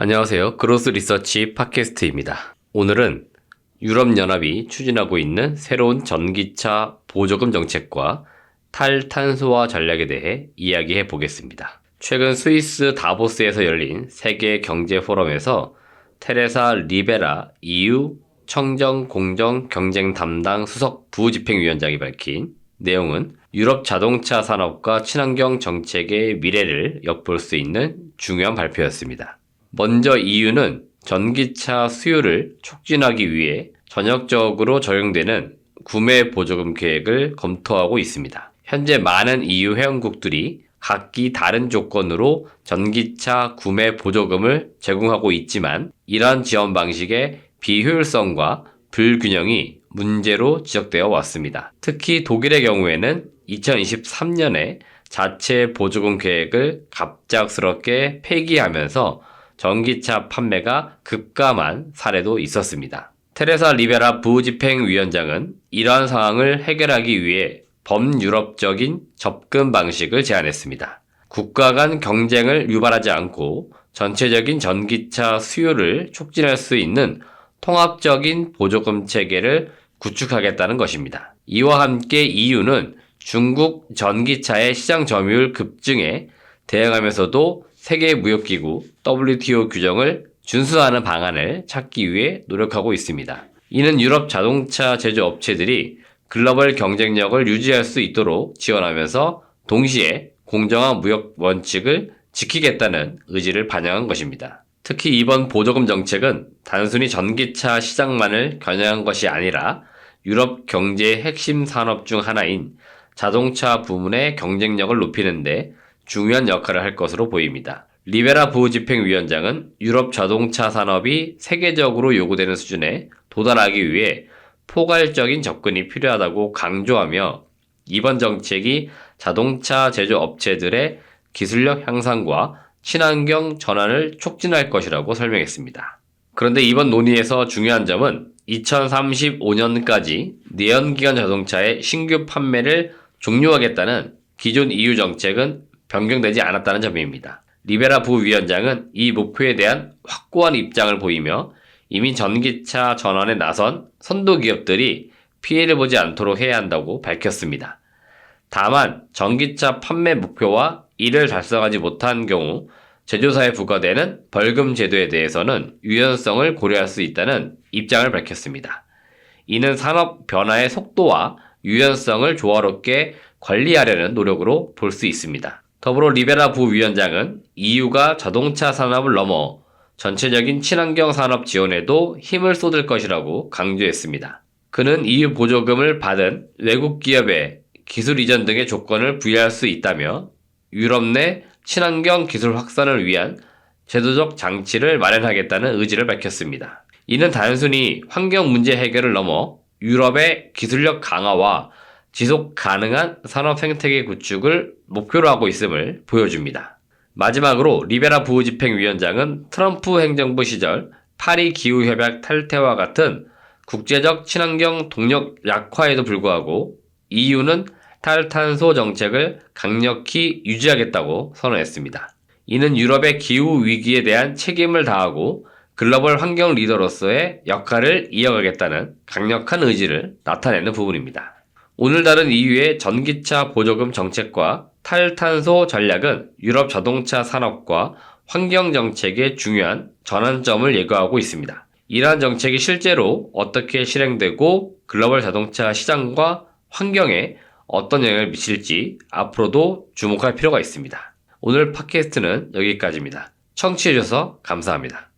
안녕하세요. 그로스 리서치 팟캐스트입니다. 오늘은 유럽연합이 추진하고 있는 새로운 전기차 보조금 정책과 탈탄소화 전략에 대해 이야기해 보겠습니다. 최근 스위스 다보스에서 열린 세계 경제 포럼에서 테레사 리베라 EU 청정 공정 경쟁 담당 수석 부집행위원장이 밝힌 내용은 유럽 자동차 산업과 친환경 정책의 미래를 엿볼 수 있는 중요한 발표였습니다. 먼저 EU는 전기차 수요를 촉진하기 위해 전역적으로 적용되는 구매 보조금 계획을 검토하고 있습니다. 현재 많은 EU 회원국들이 각기 다른 조건으로 전기차 구매 보조금을 제공하고 있지만 이러한 지원 방식의 비효율성과 불균형이 문제로 지적되어 왔습니다. 특히 독일의 경우에는 2023년에 자체 보조금 계획을 갑작스럽게 폐기하면서 전기차 판매가 급감한 사례도 있었습니다. 테레사 리베라 부집행위원장은 이러한 상황을 해결하기 위해 범유럽적인 접근 방식을 제안했습니다. 국가 간 경쟁을 유발하지 않고 전체적인 전기차 수요를 촉진할 수 있는 통합적인 보조금 체계를 구축하겠다는 것입니다. 이와 함께 EU는 중국 전기차의 시장 점유율 급증에 대응하면서도 세계무역기구 WTO 규정을 준수하는 방안을 찾기 위해 노력하고 있습니다. 이는 유럽 자동차 제조업체들이 글로벌 경쟁력을 유지할 수 있도록 지원하면서 동시에 공정한 무역 원칙을 지키겠다는 의지를 반영한 것입니다. 특히 이번 보조금 정책은 단순히 전기차 시장만을 겨냥한 것이 아니라 유럽 경제의 핵심 산업 중 하나인 자동차 부문의 경쟁력을 높이는 데 중요한 역할을 할 것으로 보입니다. 리베라 부집행위원장은 유럽 자동차 산업이 세계적으로 요구되는 수준에 도달하기 위해 포괄적인 접근이 필요하다고 강조하며 이번 정책이 자동차 제조업체들의 기술력 향상과 친환경 전환을 촉진할 것이라고 설명했습니다. 그런데 이번 논의에서 중요한 점은 2035년까지 내연기관 자동차의 신규 판매를 종료하겠다는 기존 EU 정책은 변경되지 않았다는 점입니다. 리베라 부위원장은 이 목표에 대한 확고한 입장을 보이며 이미 전기차 전환에 나선 선도 기업들이 피해를 보지 않도록 해야 한다고 밝혔습니다. 다만 전기차 판매 목표와 이를 달성하지 못한 경우 제조사에 부과되는 벌금 제도에 대해서는 유연성을 고려할 수 있다는 입장을 밝혔습니다. 이는 산업 변화의 속도와 유연성을 조화롭게 관리하려는 노력으로 볼 수 있습니다. 더불어 리베라 부위원장은 EU가 자동차 산업을 넘어 전체적인 친환경 산업 지원에도 힘을 쏟을 것이라고 강조했습니다. 그는 EU 보조금을 받은 외국 기업의 기술 이전 등의 조건을 부여할 수 있다며 유럽 내 친환경 기술 확산을 위한 제도적 장치를 마련하겠다는 의지를 밝혔습니다. 이는 단순히 환경 문제 해결을 넘어 유럽의 기술력 강화와 지속 가능한 산업 생태계 구축을 목표로 하고 있음을 보여줍니다. 마지막으로 리베라 부집행위원장은 트럼프 행정부 시절 파리 기후협약 탈퇴와 같은 국제적 친환경 동력 약화에도 불구하고 EU는 탈탄소 정책을 강력히 유지하겠다고 선언했습니다. 이는 유럽의 기후 위기에 대한 책임을 다하고 글로벌 환경 리더로서의 역할을 이어가겠다는 강력한 의지를 나타내는 부분입니다. 오늘 다룬 EU의 전기차 보조금 정책과 탈탄소 전략은 유럽 자동차 산업과 환경 정책의 중요한 전환점을 예고하고 있습니다. 이러한 정책이 실제로 어떻게 실행되고 글로벌 자동차 시장과 환경에 어떤 영향을 미칠지 앞으로도 주목할 필요가 있습니다. 오늘 팟캐스트는 여기까지입니다. 청취해주셔서 감사합니다.